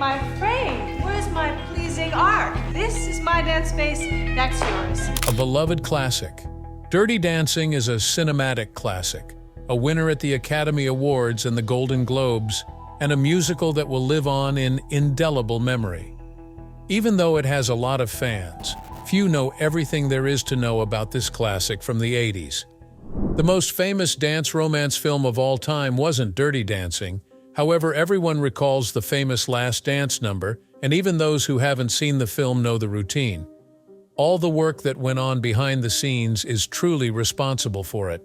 my frame? Where's my pleasing art? This is my dance space, that's yours. A beloved classic. Dirty Dancing is a cinematic classic, a winner at the Academy Awards and the Golden Globes, and a musical that will live on in indelible memory. Even though it has a lot of fans, few know everything there is to know about this classic from the 80s. The most famous dance romance film of all time wasn't Dirty Dancing. However, everyone recalls the famous Last Dance number, and even those who haven't seen the film know the routine. All the work that went on behind the scenes is truly responsible for it.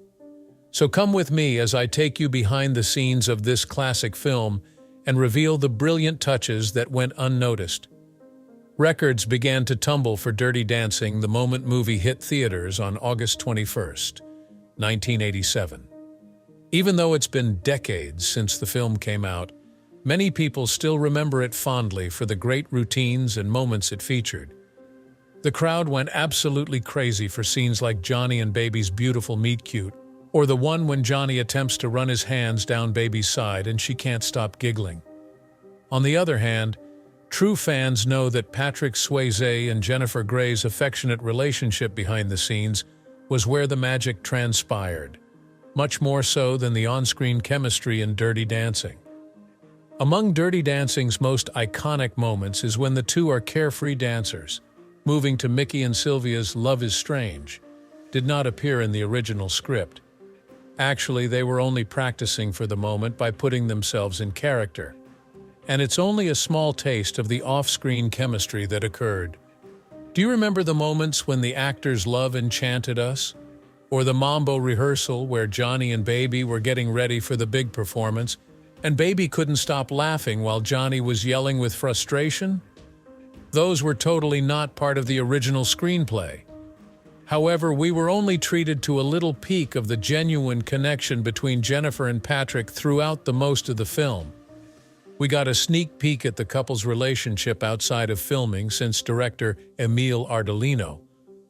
So come with me as I take you behind the scenes of this classic film and reveal the brilliant touches that went unnoticed. Records began to tumble for Dirty Dancing the moment movie hit theaters on August 21st, 1987. Even though it's been decades since the film came out, many people still remember it fondly for the great routines and moments it featured. The crowd went absolutely crazy for scenes like Johnny and Baby's beautiful meet-cute, or the one when Johnny attempts to run his hands down Baby's side and she can't stop giggling. On the other hand, true fans know that Patrick Swayze and Jennifer Grey's affectionate relationship behind the scenes was where the magic transpired, much more so than the on-screen chemistry in Dirty Dancing. Among Dirty Dancing's most iconic moments is when the two are carefree dancers, moving to Mickey and Sylvia's Love is Strange, did not appear in the original script. Actually, they were only practicing for the moment by putting themselves in character. And it's only a small taste of the off-screen chemistry that occurred. Do you remember the moments when the actors' love enchanted us? Or the Mambo rehearsal where Johnny and Baby were getting ready for the big performance, and Baby couldn't stop laughing while Johnny was yelling with frustration? Those were totally not part of the original screenplay. However, we were only treated to a little peek of the genuine connection between Jennifer and Patrick throughout the most of the film. We got a sneak peek at the couple's relationship outside of filming since director Emile Ardolino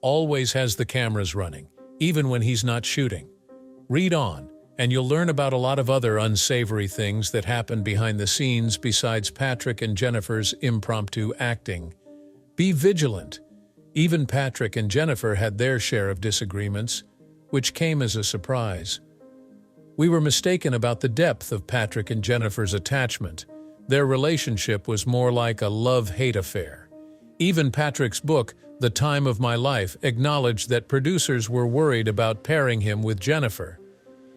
always has the cameras running, even when he's not shooting. Read on, and you'll learn about a lot of other unsavory things that happened behind the scenes besides Patrick and Jennifer's impromptu acting. Be vigilant. Even Patrick and Jennifer had their share of disagreements, which came as a surprise. We were mistaken about the depth of Patrick and Jennifer's attachment. Their relationship was more like a love-hate affair. Even Patrick's book, The Time of My Life, acknowledged that producers were worried about pairing him with Jennifer.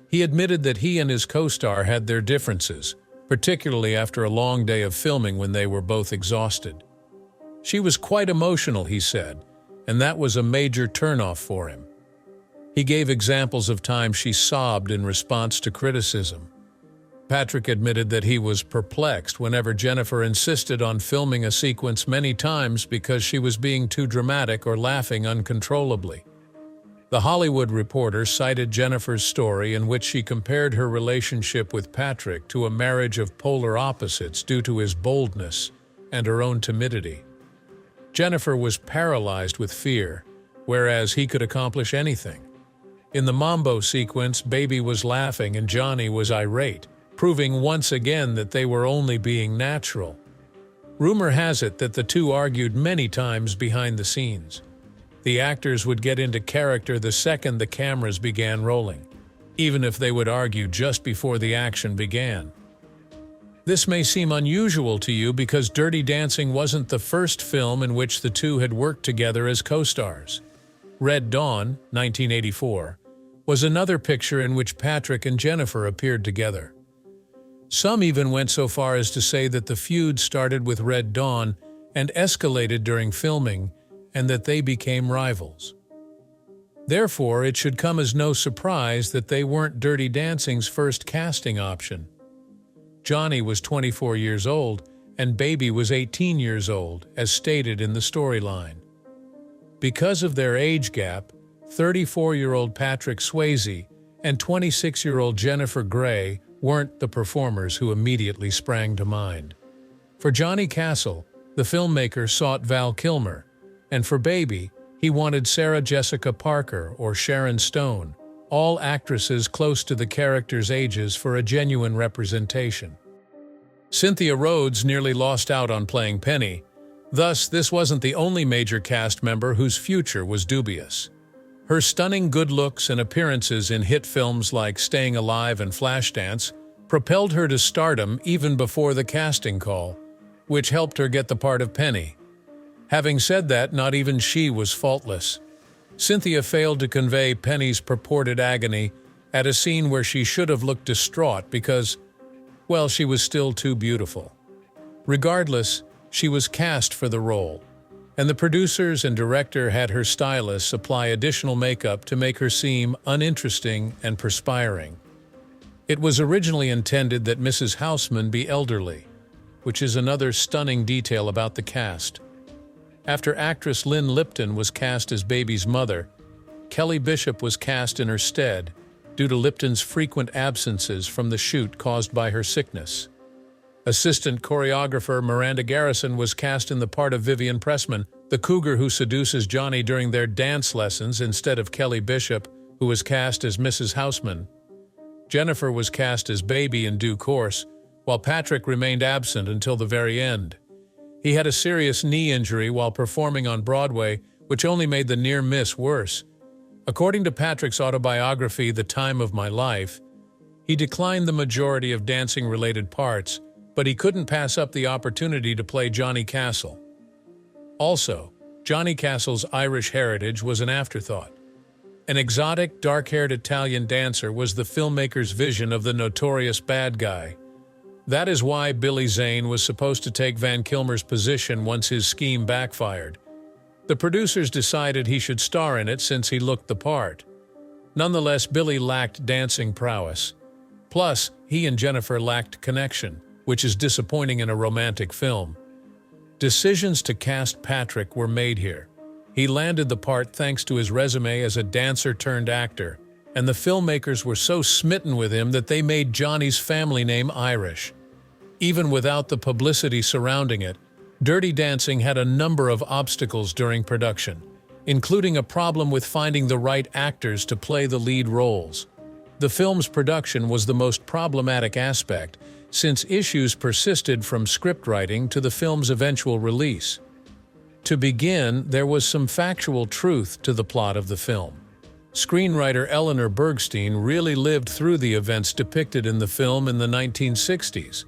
He admitted that he and his co-star had their differences, particularly after a long day of filming when they were both exhausted. She was quite emotional, he said, and that was a major turnoff for him. He gave examples of times she sobbed in response to criticism. Patrick admitted that he was perplexed whenever Jennifer insisted on filming a sequence many times because she was being too dramatic or laughing uncontrollably. The Hollywood Reporter cited Jennifer's story in which she compared her relationship with Patrick to a marriage of polar opposites due to his boldness and her own timidity. Jennifer was paralyzed with fear, whereas he could accomplish anything. In the Mambo sequence, Baby was laughing and Johnny was irate, proving once again that they were only being natural. Rumor has it that the two argued many times behind the scenes. The actors would get into character the second the cameras began rolling, even if they would argue just before the action began. This may seem unusual to you because Dirty Dancing wasn't the first film in which the two had worked together as co-stars. Red Dawn, 1984, was another picture in which Patrick and Jennifer appeared together. Some even went so far as to say that the feud started with Red Dawn and escalated during filming, and that they became rivals. Therefore, it should come as no surprise that they weren't Dirty Dancing's first casting option. Johnny was 24 years old, and Baby was 18 years old, as stated in the storyline. Because of their age gap, 34-year-old Patrick Swayze and 26-year-old Jennifer Grey weren't the performers who immediately sprang to mind. For Johnny Castle, the filmmaker sought Val Kilmer, and for Baby, he wanted Sarah Jessica Parker or Sharon Stone, all actresses close to the characters' ages for a genuine representation. Cynthia Rhodes nearly lost out on playing Penny. Thus, this wasn't the only major cast member whose future was dubious. Her stunning good looks and appearances in hit films like Staying Alive and Flashdance propelled her to stardom even before the casting call, which helped her get the part of Penny. Having said that, not even she was faultless. Cynthia failed to convey Penny's purported agony at a scene where she should have looked distraught because, well, she was still too beautiful. Regardless, she was cast for the role, and the producers and director had her stylists apply additional makeup to make her seem uninteresting and perspiring. It was originally intended that Mrs. Houseman be elderly, which is another stunning detail about the cast. After actress Lynn Lipton was cast as Baby's mother, Kelly Bishop was cast in her stead due to Lipton's frequent absences from the shoot caused by her sickness. Assistant choreographer Miranda Garrison was cast in the part of Vivian Pressman, the cougar who seduces Johnny during their dance lessons instead of Kelly Bishop, who was cast as Mrs. Houseman. Jennifer was cast as Baby in due course, while Patrick remained absent until the very end. He had a serious knee injury while performing on Broadway, which only made the near miss worse. According to Patrick's autobiography, The Time of My Life, he declined the majority of dancing-related parts, but he couldn't pass up the opportunity to play Johnny Castle. Also, Johnny Castle's Irish heritage was an afterthought. An exotic, dark-haired Italian dancer was the filmmaker's vision of the notorious bad guy. That is why Billy Zane was supposed to take Van Kilmer's position once his scheme backfired. The producers decided he should star in it since he looked the part. Nonetheless, Billy lacked dancing prowess. Plus, he and Jennifer lacked connection, which is disappointing in a romantic film. Decisions to cast Patrick were made here. He landed the part thanks to his resume as a dancer-turned-actor, and the filmmakers were so smitten with him that they made Johnny's family name Irish. Even without the publicity surrounding it, Dirty Dancing had a number of obstacles during production, including a problem with finding the right actors to play the lead roles. The film's production was the most problematic aspect, since issues persisted from script writing to the film's eventual release. To begin, there was some factual truth to the plot of the film. Screenwriter Eleanor Bergstein really lived through the events depicted in the film in the 1960s.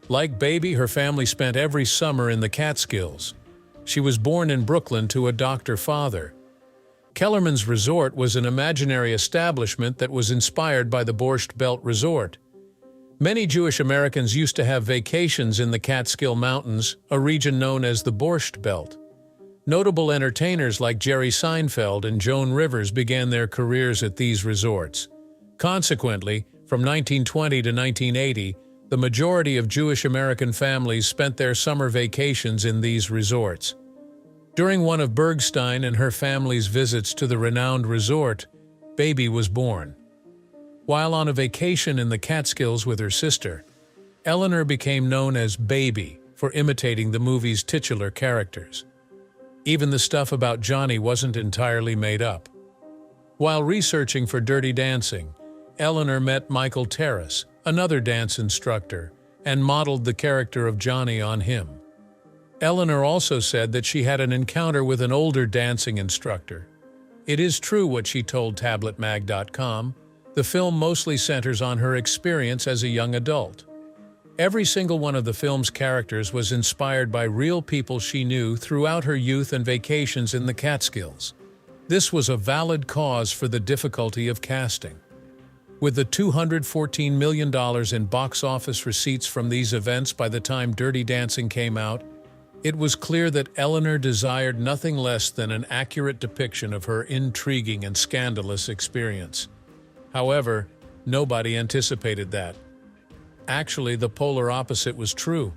Like Baby, her family spent every summer in the Catskills. She was born in Brooklyn to a doctor father. Kellerman's Resort was an imaginary establishment that was inspired by the Borscht Belt Resort. Many Jewish Americans used to have vacations in the Catskill Mountains, a region known as the Borscht Belt. Notable entertainers like Jerry Seinfeld and Joan Rivers began their careers at these resorts. Consequently, from 1920 to 1980, the majority of Jewish American families spent their summer vacations in these resorts. During one of Bergstein and her family's visits to the renowned resort, Baby was born. While on a vacation in the Catskills with her sister, Eleanor became known as Baby for imitating the movie's titular characters. Even the stuff about Johnny wasn't entirely made up. While researching for Dirty Dancing, Eleanor met Michael Terrace, another dance instructor, and modeled the character of Johnny on him. Eleanor also said that she had an encounter with an older dancing instructor. It is true what she told TabletMag.com. The film mostly centers on her experience as a young adult. Every single one of the film's characters was inspired by real people she knew throughout her youth and vacations in the Catskills. This was a valid cause for the difficulty of casting. With the $214 million in box office receipts from these events by the time Dirty Dancing came out, it was clear that Eleanor desired nothing less than an accurate depiction of her intriguing and scandalous experience. However, nobody anticipated that. Actually, the polar opposite was true.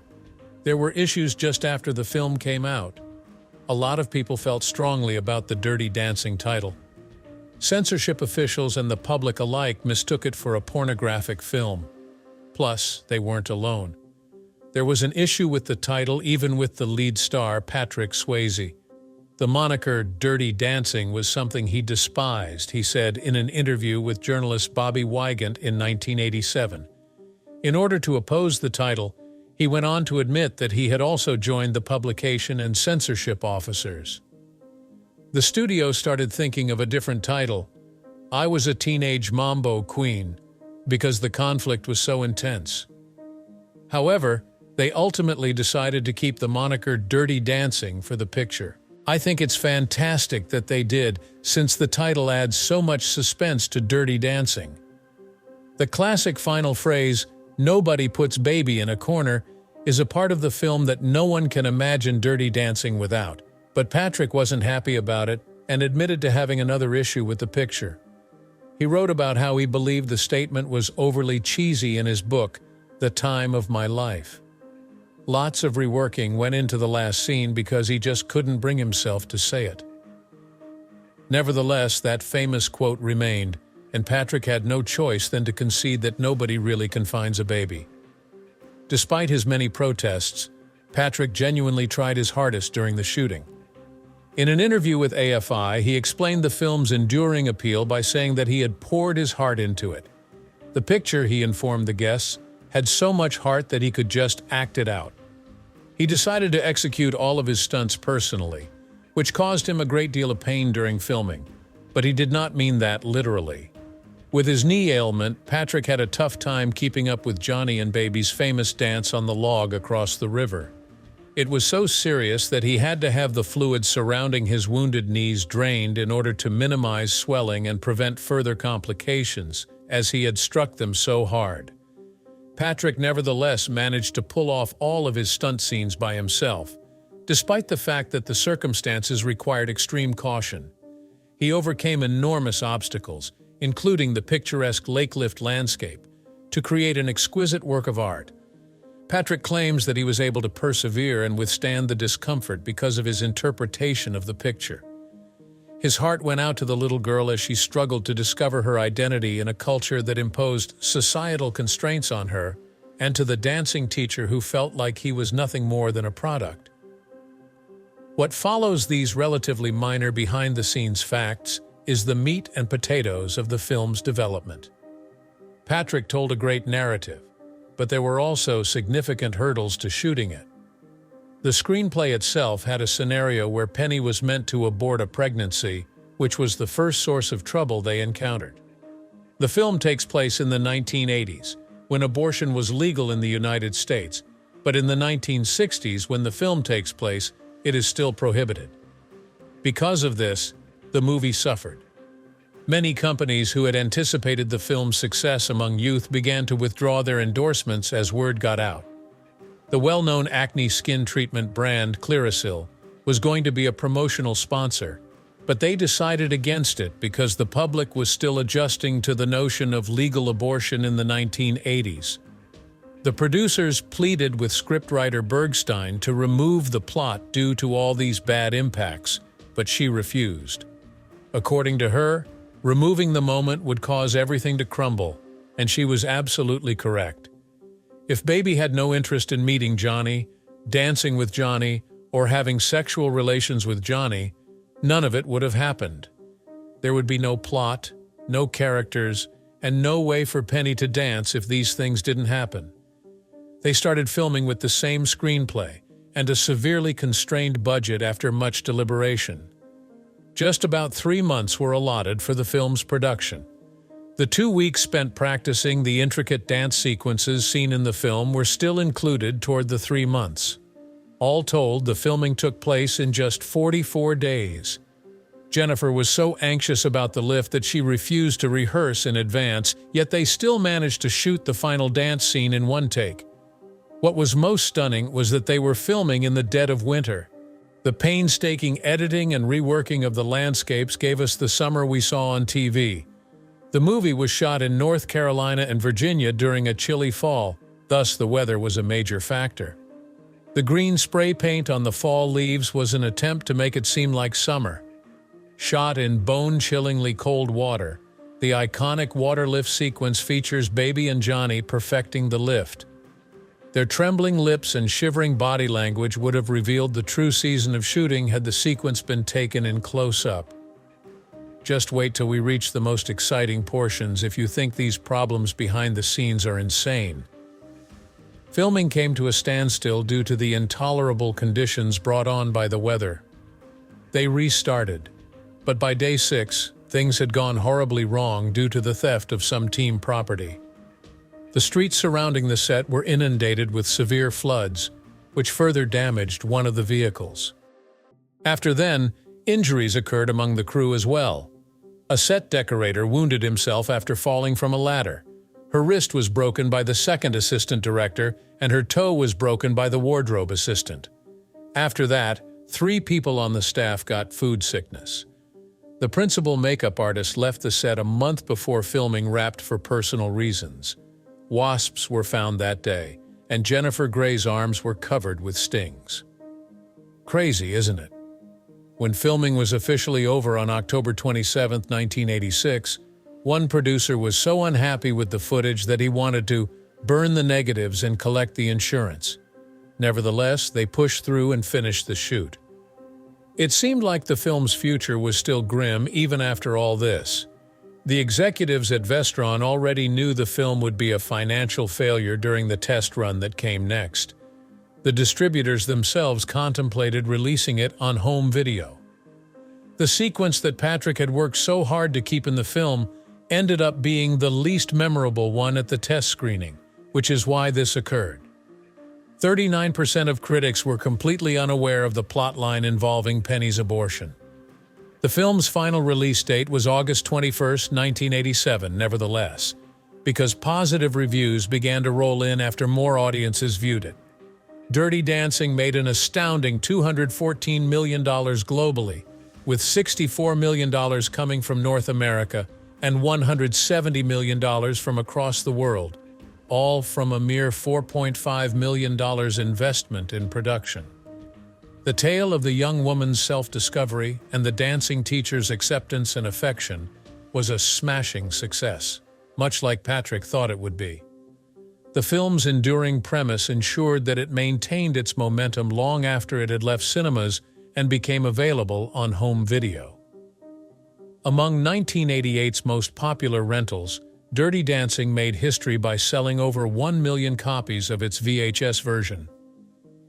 There were issues just after the film came out. A lot of people felt strongly about the Dirty Dancing title. Censorship officials and the public alike mistook it for a pornographic film. Plus, they weren't alone. There was an issue with the title even with the lead star, Patrick Swayze. The moniker Dirty Dancing was something he despised, he said in an interview with journalist Bobby Wygant in 1987. In order to oppose the title, He went on to admit that he had also joined the publication and censorship officers. The studio started thinking of a different title, I Was a Teenage Mambo Queen, because the conflict was so intense. However, they ultimately decided to keep the moniker Dirty Dancing for the picture. I think it's fantastic that they did, since the title adds so much suspense to Dirty Dancing. The classic final phrase, "Nobody puts baby in a corner," is a part of the film that no one can imagine Dirty Dancing without. But Patrick wasn't happy about it and admitted to having another issue with the picture. He wrote about how he believed the statement was overly cheesy in his book, The Time of My Life. Lots of reworking went into the last scene because he just couldn't bring himself to say it. Nevertheless, that famous quote remained, and Patrick had no choice than to concede that nobody really confines a baby. Despite his many protests, Patrick genuinely tried his hardest during the shooting. In an interview with AFI, he explained the film's enduring appeal by saying that he had poured his heart into it. The picture, he informed the guests, had so much heart that he could just act it out. He decided to execute all of his stunts personally, which caused him a great deal of pain during filming, but he did not mean that literally. With his knee ailment, Patrick had a tough time keeping up with Johnny and Baby's famous dance on the log across the river. It was so serious that he had to have the fluid surrounding his wounded knees drained in order to minimize swelling and prevent further complications, as he had struck them so hard. Patrick nevertheless managed to pull off all of his stunt scenes by himself, despite the fact that the circumstances required extreme caution. He overcame enormous obstacles, including the picturesque lake-lift landscape, to create an exquisite work of art. Patrick claims that he was able to persevere and withstand the discomfort because of his interpretation of the picture. His heart went out to the little girl as she struggled to discover her identity in a culture that imposed societal constraints on her, and to the dancing teacher who felt like he was nothing more than a product. What follows these relatively minor behind-the-scenes facts is the meat and potatoes of the film's development. Patrick told a great narrative, but there were also significant hurdles to shooting it. The screenplay itself had a scenario where Penny was meant to abort a pregnancy, which was the first source of trouble they encountered. The film takes place in the 1980s, when abortion was legal in the United States, but in the 1960s, when the film takes place, it is still prohibited. Because of this, the movie suffered. Many companies who had anticipated the film's success among youth began to withdraw their endorsements as word got out. The well-known acne skin treatment brand Clearasil was going to be a promotional sponsor, but they decided against it because the public was still adjusting to the notion of legal abortion in the 1980s. The producers pleaded with scriptwriter Bergstein to remove the plot due to all these bad impacts, but she refused. According to her, removing the moment would cause everything to crumble, and she was absolutely correct. If Baby had no interest in meeting Johnny, dancing with Johnny, or having sexual relations with Johnny, none of it would have happened. There would be no plot, no characters, and no way for Penny to dance if these things didn't happen. They started filming with the same screenplay and a severely constrained budget after much deliberation. Just about 3 months were allotted for the film's production. The 2 weeks spent practicing the intricate dance sequences seen in the film were still included toward the 3 months. All told, the filming took place in just 44 days. Jennifer was so anxious about the lift that she refused to rehearse in advance, yet they still managed to shoot the final dance scene in one take. What was most stunning was that they were filming in the dead of winter. The painstaking editing and reworking of the landscapes gave us the summer we saw on TV. The movie was shot in North Carolina and Virginia during a chilly fall, thus the weather was a major factor. The green spray paint on the fall leaves was an attempt to make it seem like summer. Shot in bone-chillingly cold water, the iconic water lift sequence features Baby and Johnny perfecting the lift. Their trembling lips and shivering body language would have revealed the true season of shooting had the sequence been taken in close-up. Just wait till we reach the most exciting portions if you think these problems behind the scenes are insane. Filming came to a standstill due to the intolerable conditions brought on by the weather. They restarted, but by day 6, things had gone horribly wrong due to the theft of some team property. The streets surrounding the set were inundated with severe floods, which further damaged one of the vehicles. After then, injuries occurred among the crew as well. A set decorator wounded himself after falling from a ladder. Her wrist was broken by the second assistant director, and her toe was broken by the wardrobe assistant. After that, 3 people on the staff got food sickness. The principal makeup artist left the set a month before filming wrapped for personal reasons. Wasps were found that day, and Jennifer Grey's arms were covered with stings. Crazy, isn't it? When filming was officially over on October 27, 1986, one producer was so unhappy with the footage that he wanted to burn the negatives and collect the insurance. Nevertheless, they pushed through and finished the shoot. It seemed like the film's future was still grim even after all this. The executives at Vestron already knew the film would be a financial failure during the test run that came next. The distributors themselves contemplated releasing it on home video. The sequence that Patrick had worked so hard to keep in the film ended up being the least memorable one at the test screening, which is why this occurred. 39% of critics were completely unaware of the plotline involving Penny's abortion. The film's final release date was August 21, 1987, nevertheless, because positive reviews began to roll in after more audiences viewed it. Dirty Dancing made an astounding $214 million globally, with $64 million coming from North America and $170 million from across the world, all from a mere $4.5 million investment in production. The tale of the young woman's self-discovery and the dancing teacher's acceptance and affection was a smashing success, much like Patrick thought it would be. The film's enduring premise ensured that it maintained its momentum long after it had left cinemas and became available on home video. Among 1988's most popular rentals, Dirty Dancing made history by selling over 1 million copies of its VHS version.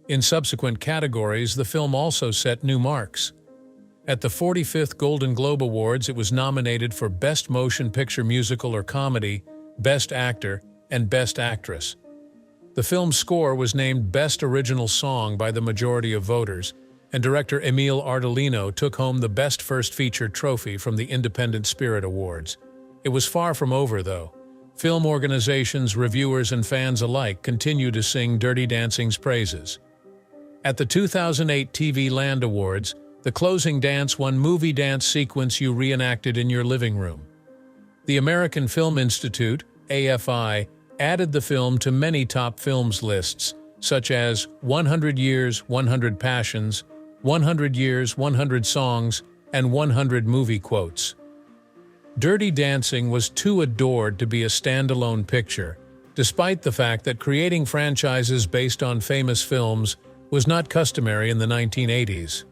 In subsequent categories, the film also set new marks. At the 45th Golden Globe Awards, it was nominated for Best Motion Picture Musical or Comedy, Best Actor, and Best Actress. The film's score was named Best Original Song by the majority of voters, and director Emile Ardolino took home the Best First Feature trophy from the Independent Spirit Awards. It was far from over, though. Film organizations, reviewers, and fans alike continue to sing Dirty Dancing's praises. At the 2008 TV Land Awards, the closing dance won Movie Dance Sequence You Reenacted in Your Living Room. The American Film Institute, AFI, added the film to many top films lists, such as 100 Years, 100 Passions, 100 Years, 100 Songs, and 100 Movie Quotes. Dirty Dancing was too adored to be a standalone picture, despite the fact that creating franchises based on famous films was not customary in the 1980s.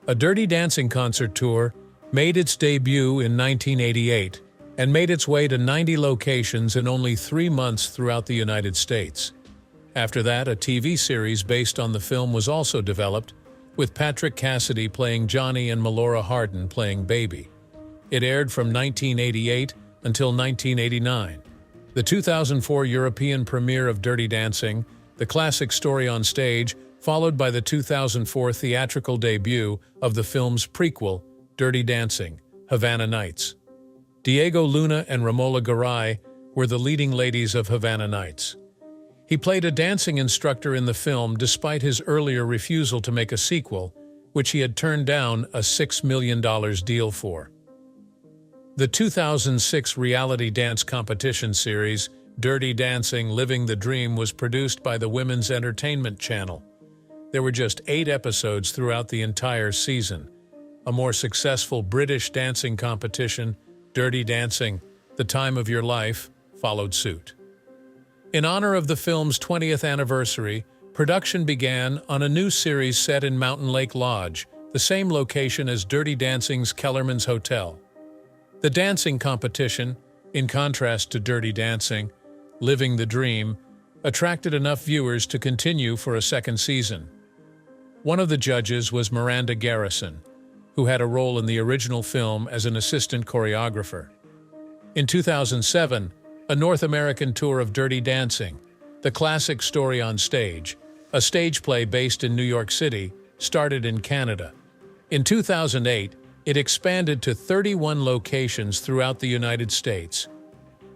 A Dirty Dancing concert tour made its debut in 1988 and made its way to 90 locations in only 3 months throughout the United States. After that, a TV series based on the film was also developed, with Patrick Cassidy playing Johnny and Melora Hardin playing Baby. It aired from 1988 until 1989. The 2004 European premiere of Dirty Dancing, the classic story on stage, followed by the 2004 theatrical debut of the film's prequel, Dirty Dancing, Havana Nights. Diego Luna and Romola Garai were the leading ladies of Havana Nights. He played a dancing instructor in the film despite his earlier refusal to make a sequel, which he had turned down a $6 million deal for. The 2006 reality dance competition series, Dirty Dancing: Living the Dream, was produced by the Women's Entertainment Channel. There were just 8 episodes throughout the entire season. A more successful British dancing competition, Dirty Dancing: The Time of Your Life, followed suit. In honor of the film's 20th anniversary, production began on a new series set in Mountain Lake Lodge, the same location as Dirty Dancing's Kellerman's Hotel. The dancing competition, in contrast to Dirty Dancing: Living the Dream, attracted enough viewers to continue for a second season. One of the judges was Miranda Garrison, who had a role in the original film as an assistant choreographer. In 2007, a North American tour of Dirty Dancing, the classic story on stage, a stage play based in New York City, started in Canada. In 2008, it expanded to 31 locations throughout the United States.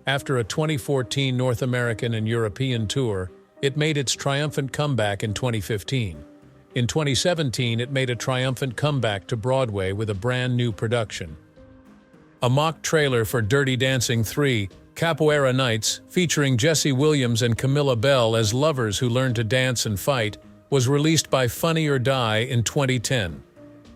After a 2014 North American and European tour, it made its triumphant comeback in 2015. In 2017, it made a triumphant comeback to Broadway with a brand new production. A mock trailer for Dirty Dancing 3, Capoeira Nights, featuring Jesse Williams and Camilla Bell as lovers who learn to dance and fight, was released by Funny or Die in 2010.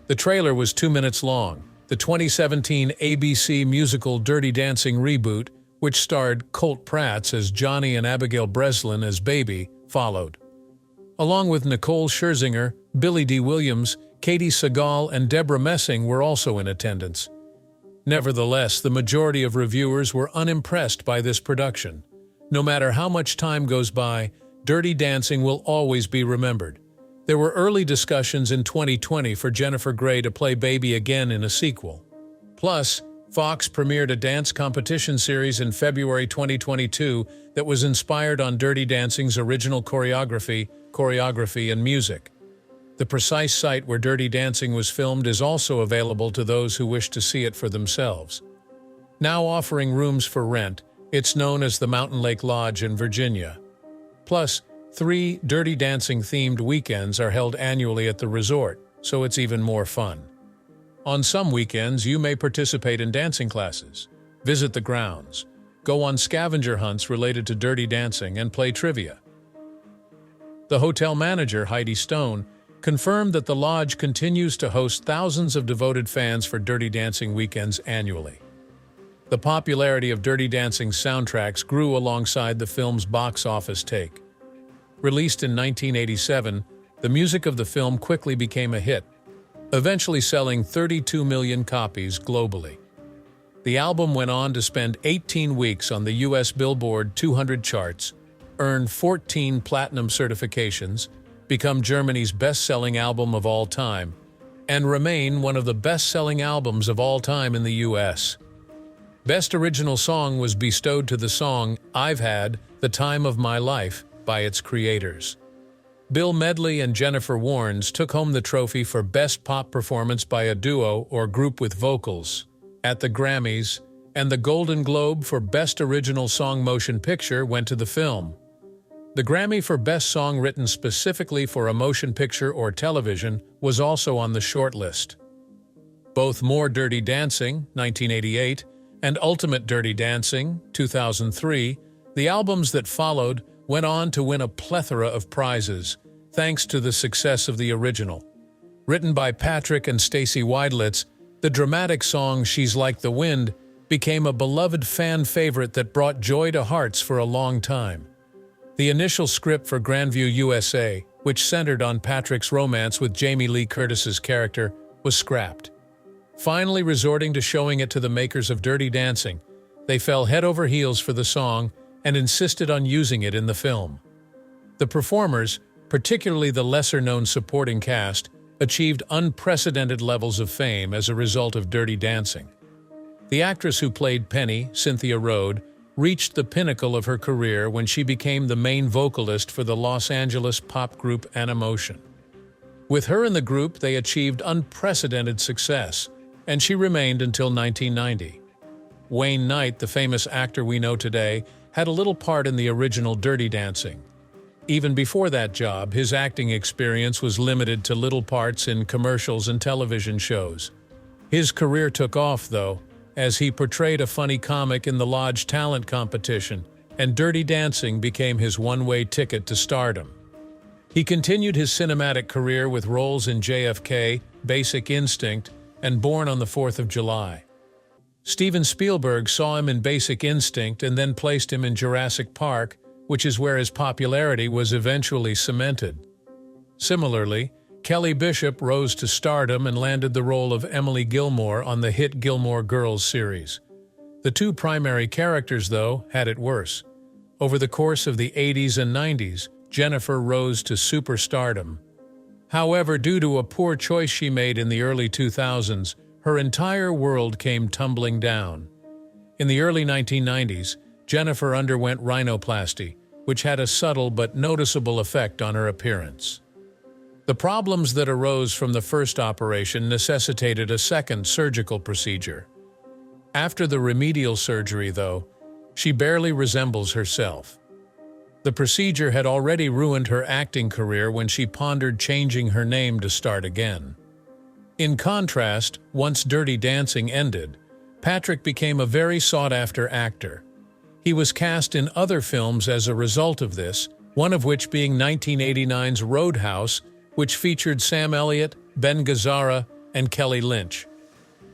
The trailer was 2 minutes long. The 2017 ABC musical Dirty Dancing reboot, which starred Colt Pratt as Johnny and Abigail Breslin as Baby, followed. Along with Nicole Scherzinger, Billy D. Williams, Katie Sagal, and Deborah Messing were also in attendance. Nevertheless, the majority of reviewers were unimpressed by this production. No matter how much time goes by, Dirty Dancing will always be remembered. There were early discussions in 2020 for Jennifer Grey to play Baby again in a sequel. Plus, Fox premiered a dance competition series in February 2022 that was inspired on Dirty Dancing's original choreography, and music. The precise site where Dirty Dancing was filmed is also available to those who wish to see it for themselves. Now offering rooms for rent, it's known as the Mountain Lake Lodge in Virginia. Plus, 3 Dirty Dancing-themed weekends are held annually at the resort, so it's even more fun. On some weekends, you may participate in dancing classes, visit the grounds, go on scavenger hunts related to Dirty Dancing, and play trivia. The hotel manager, Heidi Stone, confirmed that the lodge continues to host thousands of devoted fans for Dirty Dancing weekends annually. The popularity of Dirty Dancing's soundtracks grew alongside the film's box office take. Released in 1987, the music of the film quickly became a hit, eventually selling 32 million copies globally. The album went on to spend 18 weeks on the U.S. Billboard 200 charts, earn 14 platinum certifications, become Germany's best-selling album of all time, and remain one of the best-selling albums of all time in the U.S. Best Original Song was bestowed to the song I've Had the Time of My Life by its creators. Bill Medley and Jennifer Warnes took home the trophy for Best Pop Performance by a Duo or Group with Vocals at the Grammys, and the Golden Globe for Best Original Song Motion Picture went to the film. The Grammy for Best Song written specifically for a motion picture or television was also on the shortlist. Both More Dirty Dancing, 1988, and Ultimate Dirty Dancing, 2003, the albums that followed, went on to win a plethora of prizes, thanks to the success of the original. Written by Patrick and Stacey Weidlitz, the dramatic song She's Like the Wind became a beloved fan favorite that brought joy to hearts for a long time. The initial script for Grandview USA, which centered on Patrick's romance with Jamie Lee Curtis's character, was scrapped. Finally resorting to showing it to the makers of Dirty Dancing, they fell head over heels for the song and insisted on using it in the film. The performers, particularly the lesser-known supporting cast, achieved unprecedented levels of fame as a result of Dirty Dancing. The actress who played Penny, Cynthia Rhodes, reached the pinnacle of her career when she became the main vocalist for the Los Angeles pop group Animotion. With her in the group, they achieved unprecedented success, and she remained until 1990. Wayne Knight, the famous actor we know today, had a little part in the original Dirty Dancing. Even before that job, his acting experience was limited to little parts in commercials and television shows. His career took off, though, as he portrayed a funny comic in the Lodge Talent Competition, and Dirty Dancing became his one-way ticket to stardom. He continued his cinematic career with roles in JFK, Basic Instinct, and Born on the 4th of July. Steven Spielberg saw him in Basic Instinct and then placed him in Jurassic Park, which is where his popularity was eventually cemented. Similarly, Kelly Bishop rose to stardom and landed the role of Emily Gilmore on the hit Gilmore Girls series. The two primary characters, though, had it worse. Over the course of the 80s and 90s, Jennifer rose to superstardom. However, due to a poor choice she made in the early 2000s, her entire world came tumbling down. In the early 1990s, Jennifer underwent rhinoplasty, which had a subtle but noticeable effect on her appearance. The problems that arose from the first operation necessitated a second surgical procedure. After the remedial surgery, though, she barely resembles herself. The procedure had already ruined her acting career when she pondered changing her name to start again. In contrast, once Dirty Dancing ended, Patrick became a very sought-after actor. He was cast in other films as a result of this, one of which being 1989's Roadhouse, which featured Sam Elliott, Ben Gazzara, and Kelly Lynch.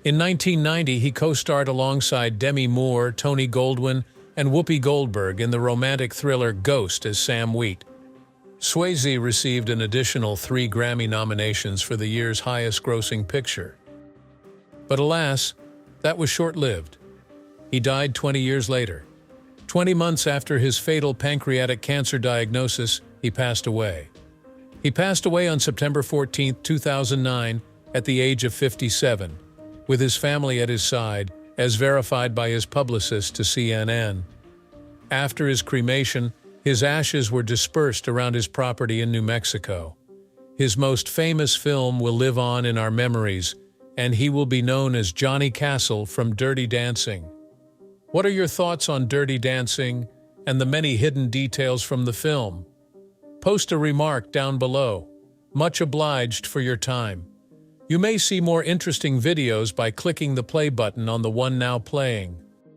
In 1990, he co-starred alongside Demi Moore, Tony Goldwyn, and Whoopi Goldberg in the romantic thriller Ghost as Sam Wheat. Swayze received an additional 3 Grammy nominations for the year's highest-grossing picture. But alas, that was short-lived. He died 20 years later. 20 months after his fatal pancreatic cancer diagnosis, he passed away. He passed away on September 14, 2009, at the age of 57, with his family at his side, as verified by his publicist to CNN. After his cremation, his ashes were dispersed around his property in New Mexico. His most famous film will live on in our memories, and he will be known as Johnny Castle from Dirty Dancing. What are your thoughts on Dirty Dancing and the many hidden details from the film? Post a remark down below. Much obliged for your time. You may see more interesting videos by clicking the play button on the one now playing.